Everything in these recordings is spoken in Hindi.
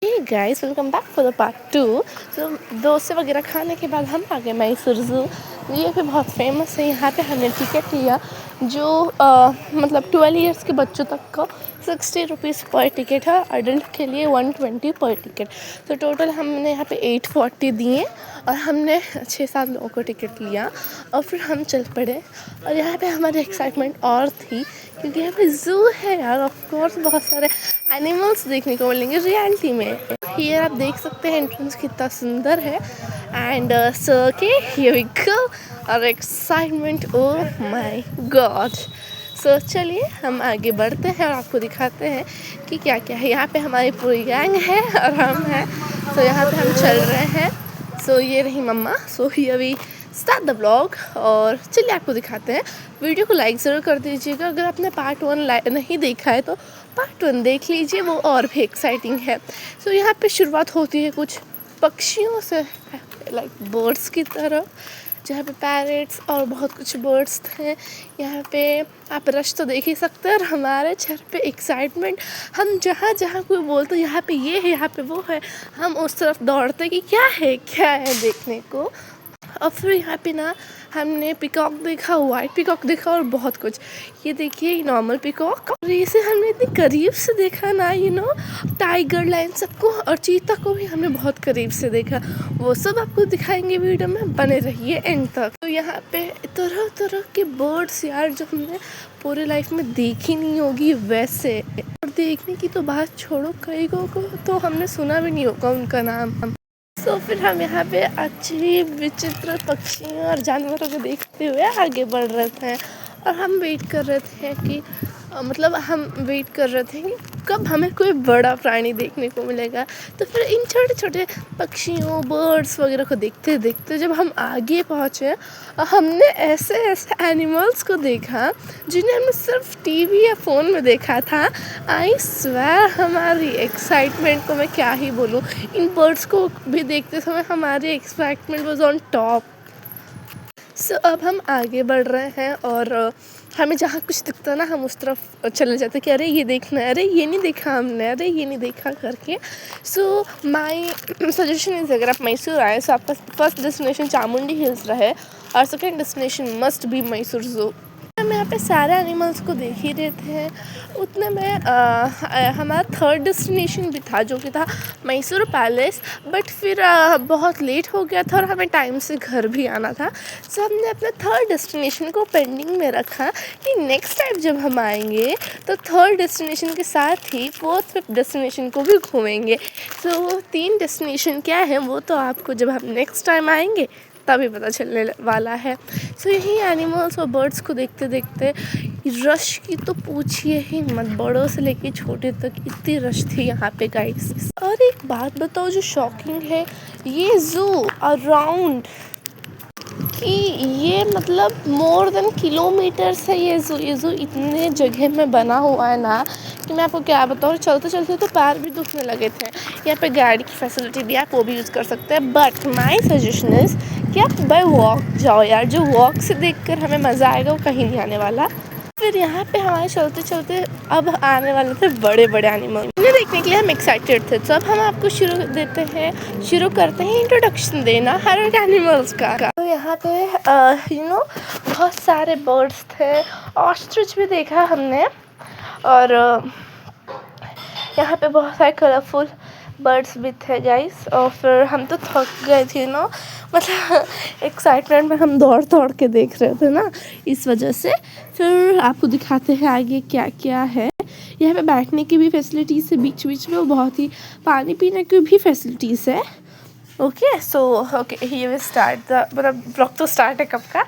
Hey guys, welcome back for the part 2। तो डोसे वगैरह खाने के बाद हम आ गए मैसूर ज़ू। ये भी बहुत फेमस है। यहाँ पे हमने टिकट लिया जो मतलब 12 इयर्स के बच्चों तक का 60 रुपीज़ पर टिकट है। अडल्ट के लिए 120 पर टिकट। तो टोटल हमने यहाँ पे 840 दिए और हमने 6-7 लोगों को टिकट लिया और फिर हम चल पड़े। और यहाँ पे हमारी एक्साइटमेंट और थी क्योंकि यहाँ पे ज़ू है यार। ऑफ कोर्स बहुत सारे एनिमल्स देखने को मिलेंगे रियलिटी में। हियर आप देख सकते हैं एंट्रेंस कितना सुंदर है। And so okay, here we go. और excitement, oh my God. So चलिए हम आगे बढ़ते हैं और आपको दिखाते हैं कि क्या क्या है। यहाँ पे हमारी पूरी गैंग है और हम हैं। सो यहाँ पे हम चल रहे हैं। सो ये रही मम्मा। So here we start the blog. और चलिए आपको दिखाते हैं। वीडियो को लाइक ज़रूर कर दीजिएगा। अगर आपने पार्ट 1 नहीं देखा है तो पार्ट 1 देख लीजिए, वो और भी एक्साइटिंग है। सो यहाँ पे शुरुआत होती है कुछ पक्षियों से, लाइक बर्ड्स की तरह, जहाँ पे पैरेट्स और बहुत कुछ बर्ड्स थे। यहाँ पे आप रश तो देख ही सकते हैं। और हमारे चेहरे पे एक्साइटमेंट, हम जहाँ जहाँ कोई बोलते यहाँ पे ये है, यहाँ पे वो है, हम उस तरफ दौड़ते कि क्या है देखने को। और फिर यहाँ पे ना हमने पिकॉक देखा, वाइट पिकॉक देखा और बहुत कुछ। ये देखिए नॉर्मल पिकॉक, और इसे हमने इतने करीब से देखा ना, टाइगर, लायन सबको, और चीता को भी हमने बहुत करीब से देखा। वो सब आपको दिखाएंगे वीडियो में, बने रहिए एंड तक। तो यहाँ पे तरह तरह के बर्ड्स यार, जो हमने पूरे लाइफ में देखी नहीं होगी वैसे। और देखने की तो बात छोड़ो, कई को तो हमने सुना भी नहीं होगा उनका नाम। तो फिर हम यहाँ पे अच्छी विचित्र पक्षियों और जानवरों को देखते हुए आगे बढ़ रहे थे। और हम वेट कर रहे थे कि कब हमें कोई बड़ा प्राणी देखने को मिलेगा। तो फिर इन छोटे छोटे पक्षियों, बर्ड्स वगैरह को देखते देखते जब हम आगे पहुँचे, हमने ऐसे ऐसे एनिमल्स को देखा जिन्हें हमने सिर्फ टीवी या फ़ोन में देखा था। आई स्वेयर, हमारी एक्साइटमेंट को मैं क्या ही बोलूँ। इन बर्ड्स को भी देखते समय हमारी एक्साइटमेंट वाज ऑन टॉप। सो अब हम आगे बढ़ रहे हैं और हमें जहाँ कुछ दिखता ना, हम उस तरफ चले जाते कि अरे ये देखना है, अरे ये नहीं देखा हमने, अरे ये नहीं देखा करके। सो माय सजेशन इज़, अगर आप मैसूर आए तो आपका फर्स्ट डेस्टिनेशन चामुंडी हिल्स रहे और second destination must be Mysore zoo. हम यहाँ पे सारे एनिमल्स को देख ही रहे थे। उतने में हमारा थर्ड डेस्टिनेशन भी था, जो कि था मैसूर पैलेस। बट फिर बहुत लेट हो गया था और हमें टाइम से घर भी आना था। सो हमने अपने थर्ड डेस्टिनेशन को पेंडिंग में रखा कि नेक्स्ट टाइम जब हम आएंगे तो थर्ड डेस्टिनेशन के साथ ही फोर्थ फिफ्थ डेस्टिनेशन को भी घूमेंगे। सो 3 डेस्टिनेशन क्या है वो तो आपको जब हम नेक्स्ट टाइम आएंगे तभी पता चलने वाला है। सो यही एनिमल्स और बर्ड्स को देखते देखते रश की तो पूछिए ही मत, बड़ों से लेके छोटे तक इतनी रश थी यहाँ पे गाइस। और एक बात बताओ जो शॉकिंग है, ये ज़ू अराउंड कि ये मतलब मोर देन किलोमीटर्स है। ये ज़ू इतने जगह में बना हुआ है ना कि मैं आपको क्या बताऊँ। चलते चलते तो पैर भी दुखने लगे थे। यहाँ पे गाड़ी की फैसिलिटी भी आप वो भी यूज़ कर सकते हैं। बट माई सजेशन इज़ कि आप बाय वॉक जाओ यार। जो वॉक से देखकर हमें मज़ा आएगा वो कहीं नहीं आने वाला। फिर यहाँ पे हमारे चलते चलते अब आने वाले थे बड़े बड़े एनिमल, उन्हें देखने के लिए हम एक्साइटेड थे। तो अब हम आपको शुरू करते हैं इंट्रोडक्शन देना हर एक एनिमल्स का। तो यहाँ पे बहुत सारे बर्ड्स थे, ऑस्ट्रिच भी देखा हमने। और यहाँ पे बहुत सारे कलरफुल बर्ड्स भी थे गाइस। और फिर हम तो थक गए थे ना, मतलब एक्साइटमेंट में हम दौड़ दौड़ के देख रहे थे ना, इस वजह से। फिर आपको दिखाते हैं आगे क्या क्या है। यहाँ पे बैठने की भी फैसिलिटीज़ है बीच बीच में, बहुत ही पानी पीने की भी फैसिलिटीज़ है। Okay, so okay, here we start the, मतलब ब्लॉग तो स्टार्ट है कब का।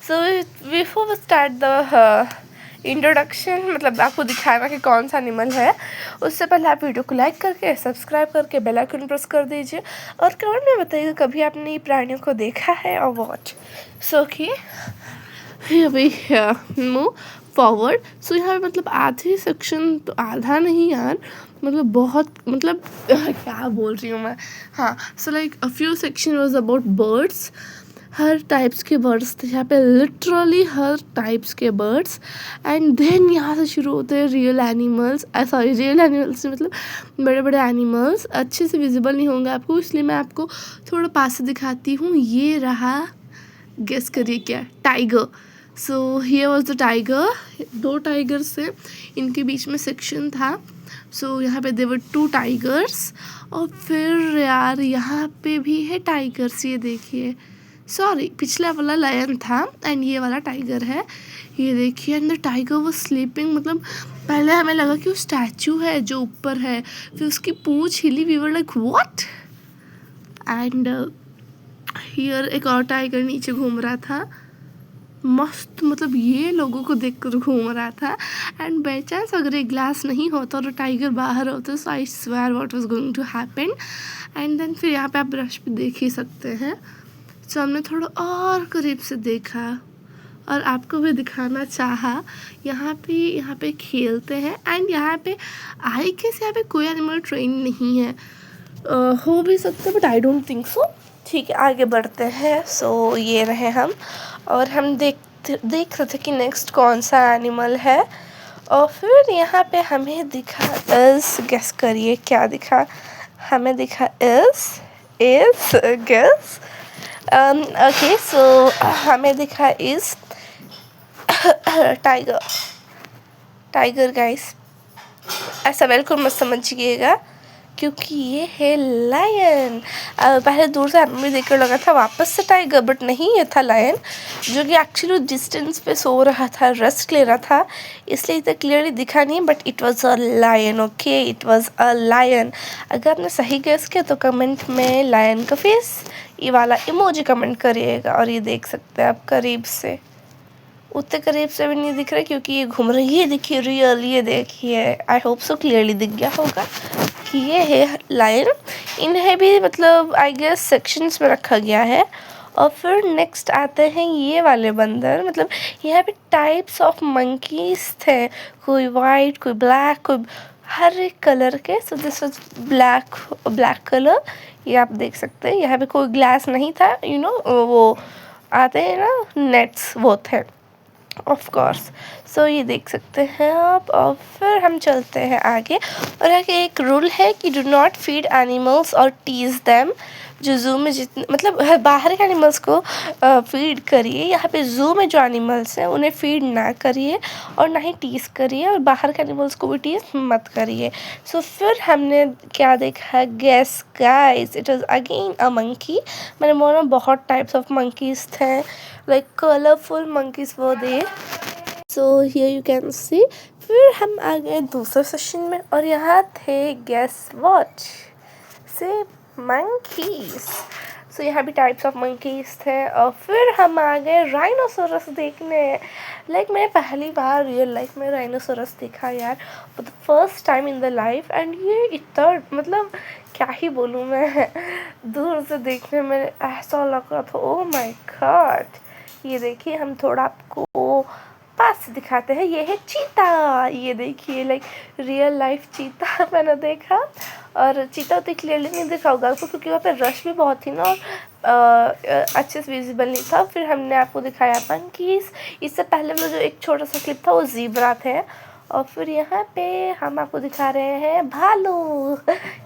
So before we start the introduction, मतलब आपको दिखाना कि कौन सा एनिमल है, उससे पहले आप वीडियो को लाइक करके, सब्सक्राइब करके, बेल आइकन प्रेस कर दीजिए और कमेंट में बताइए कभी आपने ये प्राणियों को देखा है और वॉट। सो कि मूव फॉरवर्ड। सो यहाँ पे मतलब आधे सेक्शन, तो आधा नहीं यार, मतलब बहुत, मतलब क्या बोल रही हूँ मैं। हाँ, so like a few section was about birds her types के बर्ड्स थे यहाँ पे, लिटरली हर टाइप्स के बर्ड्स। एंड देन यहाँ से शुरू होते हैं real animals, sorry real animals मतलब बड़े बड़े एनिमल्स, अच्छे से विजिबल नहीं होंगे आपको इसलिए मैं आपको थोड़ा पास से दिखाती हूँ। ये रहा, गेस करिए क्या, tiger. So here was the tiger, 2 tigers थे, इनके बीच में सेक्शन था। सो यहाँ पे देवर 2 टाइगर्स। और फिर यार यहाँ पे भी है टाइगर्स, ये देखिए, सॉरी पिछला वाला लायन था एंड ये वाला टाइगर है, ये देखिए। एंड द टाइगर वो स्लीपिंग, मतलब पहले हमें लगा कि वो स्टैचू है जो ऊपर है, फिर उसकी पूंछ हिली, we were like what. And here एक और टाइगर नीचे घूम रहा था, मस्त, मतलब ये लोगों को देखकर घूम रहा था। एंड बाई चांस अगर एक ग्लास नहीं होता और टाइगर बाहर होता, so I swear what was going to happen. And then फिर यहाँ पे आप ब्रश पे देख ही सकते हैं। सो हमने थोड़ा और करीब से देखा और आपको भी दिखाना चाहा। यहाँ पे खेलते हैं एंड यहाँ पे आई गेस यहाँ पे कोई एनिमल ट्रेन नहीं है, हो भी सकता है but I don't think so. ठीक है, आगे बढ़ते हैं। सो ये रहे हम, और हम देख रहे थे कि नेक्स्ट कौन सा एनिमल है। और फिर यहाँ पे हमें दिखा इस, गेस करिए क्या दिखा हमें, दिखा इस गेस। ओके, सो हमें दिखा इस टाइगर गाइस, ऐसा बिल्कुल मत समझिएगा क्योंकि ये है लायन। पहले दूर से हमें देखकर लगा था वापस से टाइगर, बट नहीं, ये था लायन जो कि एक्चुअली डिस्टेंस पे सो रहा था, रेस्ट ले रहा था, इसलिए इतना क्लियरली दिखा नहीं, but it was a lion. Okay, it was a lion. अगर आपने सही गेस किया तो कमेंट में लायन का फेस ये वाला इमोजी कमेंट करिएगा। और ये देख सकते हैं आप करीब से, उतने करीब से भी नहीं दिख रहा क्योंकि ये घूम रही है, ये देखिए रियल, ये देखिए, आई होप सो क्लियरली दिख गया होगा कि ये है लायन। इन्हें भी मतलब आई गेस सेक्शंस में रखा गया है। और फिर नेक्स्ट आते हैं ये वाले बंदर, मतलब यहाँ पे टाइप्स ऑफ मंकीज थे, कोई वाइट, कोई ब्लैक, कोई हर एक कलर के। So this was black colour, ये आप देख सकते हैं। यहाँ पे कोई ग्लास नहीं था, यू नो वो आते हैं ना नेट्स, वो थे ऑफ कोर्स। सो ये देख सकते हैं आप। और फिर हम चलते हैं आगे, और आगे एक रूल है कि डू नॉट फीड एनिमल्स और टीज देम। जो ज़ू में जितने मतलब बाहर के एनिमल्स को फीड करिए, यहाँ पे ज़ू में जो एनिमल्स हैं उन्हें फीड ना करिए और ना ही टीज़ करिए, और बाहर के एनिमल्स को भी टीज़ मत करिए। सो फिर हमने क्या देखा, guess guys, it was again a monkey. मैंने बोला बहुत टाइप्स ऑफ मंकीज थे, लाइक कलरफुल मंकीज वो दे। So here you can see. फिर हम आ गए दूसरे सेशन में, और यहाँ थे गेस वॉच से मंकीज। सो यहाँ भी टाइप्स ऑफ मंकीज थे। और फिर हम आ गए राइनोसोरस देखने। लाइक मैंने पहली बार रियल लाइफ में राइनोसोरस देखा यार, for the first time in the life. And ये इतना मतलब क्या ही बोलूँ मैं, दूर से देखने में ऐसा लग रहा था, ओह माय गॉड। ये देखिए, हम थोड़ा आपको पास से दिखाते हैं। ये है चीता, ये देखिए, लाइक रियल लाइफ चीता मैंने देखा। और चीता उतनी क्लियरली नहीं दिखा होगा आपको क्योंकि वहाँ पे रश भी बहुत थी ना, और अच्छे से विजिबल नहीं था। फिर हमने आपको दिखाया मंकीज। इससे पहले वो जो एक छोटा सा क्लिप था वो ज़ीब्रा थे। और फिर यहाँ पे हम आपको दिखा रहे हैं भालू।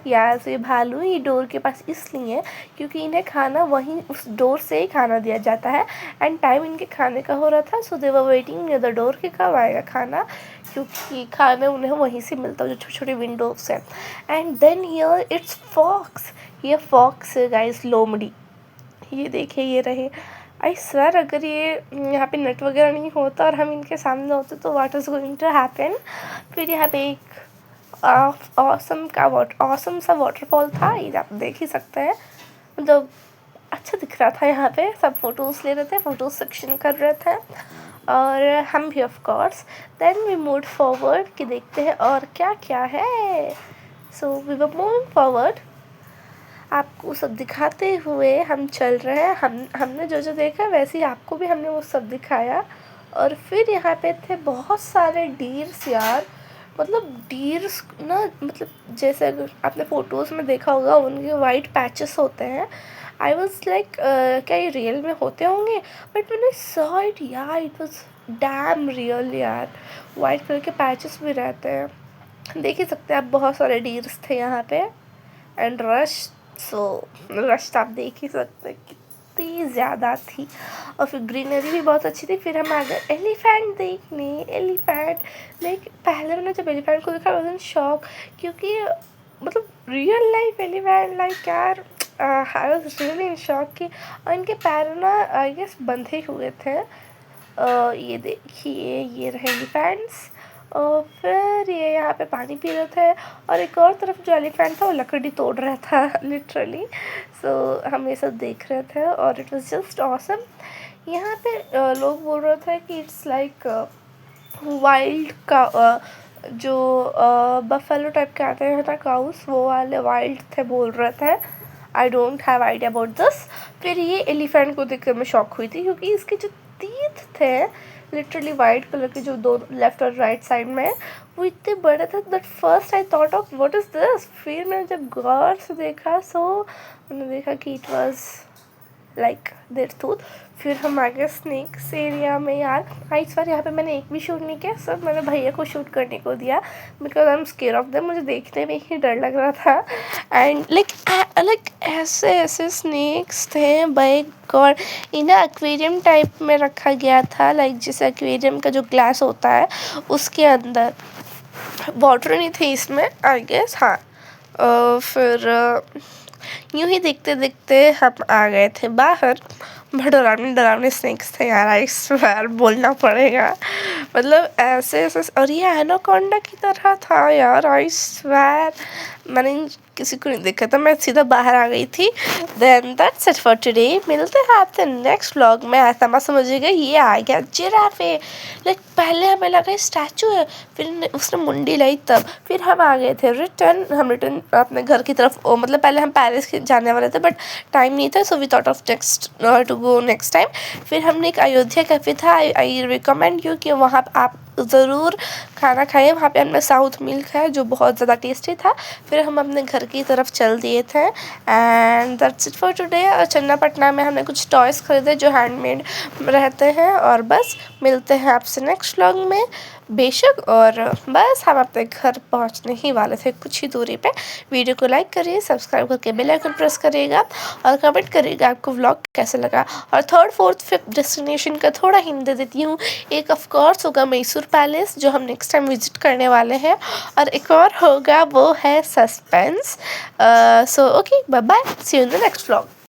यार, तो ये भालू ये डोर के पास इसलिए क्योंकि इन्हें खाना वहीं उस डोर से ही खाना दिया जाता है। एंड टाइम इनके खाने का हो रहा था, so they were waiting near the door कि कब आएगा खाना, क्योंकि खाना उन्हें वहीं से मिलता है जो छोटी छोटी विंडोज है। And then here it's fox, ये फॉक्स है गाइस, लोमड़ी। ये देखिए, ये रहे। आई स्वेयर अगर ये यहाँ पे नेट वगैरह नहीं होता और हम इनके सामने होते तो what is going to happen. फिर यहाँ पे एक ऑसम सा वाटरफॉल था, ये आप देख ही सकते हैं। मतलब अच्छा दिख रहा था, यहाँ पे सब फोटोज़ ले रहे थे, फोटोज सेक्शन कर रहे थे, और हम भी of course. Then we move forward कि देखते हैं और क्या क्या है। So we were moving forward, आपको सब दिखाते हुए हम चल रहे हैं। हमने जो जो देखा वैसे ही आपको भी हमने वो सब दिखाया। और फिर यहाँ पे थे बहुत सारे डीर्स यार, मतलब डीर्स ना, मतलब जैसे अगर आपने फ़ोटोज़ में देखा होगा उनके वाइट पैचेस होते हैं, आई वॉज लाइक क्या ये रियल में होते होंगे, बट मैंने सॉ इट यार, इट वॉज डैम रियल यार। वाइट कलर के पैचेस भी रहते हैं, देख ही सकते हैं आप, बहुत सारे डीर्स थे यहाँ पे एंड रश। सो रश तो आप देख ही सकते हैं कितनी ज़्यादा थी, और फिर ग्रीनरी भी बहुत अच्छी थी। फिर हम आ गए एलिफेंट देखने। एलिफेंट लाइक पहले मैंने जब एलिफेंट को देखा आई वाज इन शॉक, क्योंकि मतलब रियल लाइफ एलिफेंट लाइक यार, I was really in shock कि इनके पैर ना आई गेस बंधे हुए थे। ये देखिए ये रहे एलिफेंट्स, और फिर ये यहाँ पे पानी पी रहे थे, और एक और तरफ जो एलिफेंट था वो लकड़ी तोड़ रहा था लिटरली। सो हम ये सब देख रहे थे और इट वाज जस्ट ऑसम। यहाँ पे लोग बोल रहे थे कि इट्स लाइक वाइल्ड का जो बफेलो टाइप के आते हैं ना काउस, वो वाले वाइल्ड थे बोल रहे थे। I don't have idea about this. फिर ये एलिफेंट को देख कर मैं शॉक हुई थी, क्योंकि इसके जो टीथ थे लिटरली वाइट कलर के, जो दो लेफ्ट और राइट साइड में, वो इतने बड़े थे that first I thought of what is this. फिर मैंने जब गौर से देखा, सो मैंने देखा कि it was like their tooth. फिर हम आ गए स्नेक्स एरिया में यार। इस बार यहाँ पे मैंने एक भी शूट नहीं किया, सब मैंने भैया को शूट करने को दिया, because I am square of them, मुझे देखने में ही डर लग रहा था। एंड लाइक ऐसे ऐसे स्नेक्स थे, बाय गॉड। इन्हें एक्वेरियम टाइप में रखा गया था, लाइक जैसे एक्वेरियम का जो ग्लास होता है उसके अंदर। वाटर नहीं थे इसमें आई गेस, हाँ। फिर यूं ही देखते देखते हम आ गए थे बाहर। डरावने डरावने स्नेक्स थे यार, आई स्वेयर बोलना पड़ेगा, मतलब ऐसे ऐसे। और ये एनाकोंडा की तरह था यार, आई स्वेयर। मैंने किसी को नहीं देखा था, मैं सीधा बाहर आ गई थी। Then that's it for today. मिलते हैं आपसे नेक्स्ट व्लॉग में। ऐसा मत समझिएगा ये आ गया जिराफे, लाइक पहले हमें लगा स्टैचू है, फिर उसने मुंडी लाई तब। फिर हम आ गए थे हम रिटर्न अपने घर की तरफ। मतलब पहले हम पेरिस जाने वाले थे, बट टाइम नहीं था, so we thought of next to go next time. फिर हमने एक अयोध्या कैफ़े था, आई रिकमेंड यू कि वहाँ आप ज़रूर खाना खाएं। वहाँ पे हमने साउथ मील खाया जो बहुत ज़्यादा टेस्टी था। फिर हम अपने घर की तरफ चल दिए थे। And that's it for today. और चन्नापटना में हमने कुछ टॉयज़ खरीदे जो हैंडमेड रहते हैं। और बस मिलते हैं आपसे नेक्स्ट व्लॉग में बेशक। और बस हम अपने घर पहुंचने ही वाले थे कुछ ही दूरी पे। वीडियो को लाइक करिए, सब्सक्राइब करके बेल आइकन प्रेस करिएगा, और कमेंट करिएगा आपको व्लॉग कैसा लगा। और थर्ड फोर्थ फिफ्थ डेस्टिनेशन का थोड़ा हिंट दे देती हूँ। एक ऑफ कोर्स होगा मैसूर पैलेस, जो हम नेक्स्ट टाइम विजिट करने वाले हैं, और एक और होगा वो है suspense. So okay, bye bye, see you in the next vlog.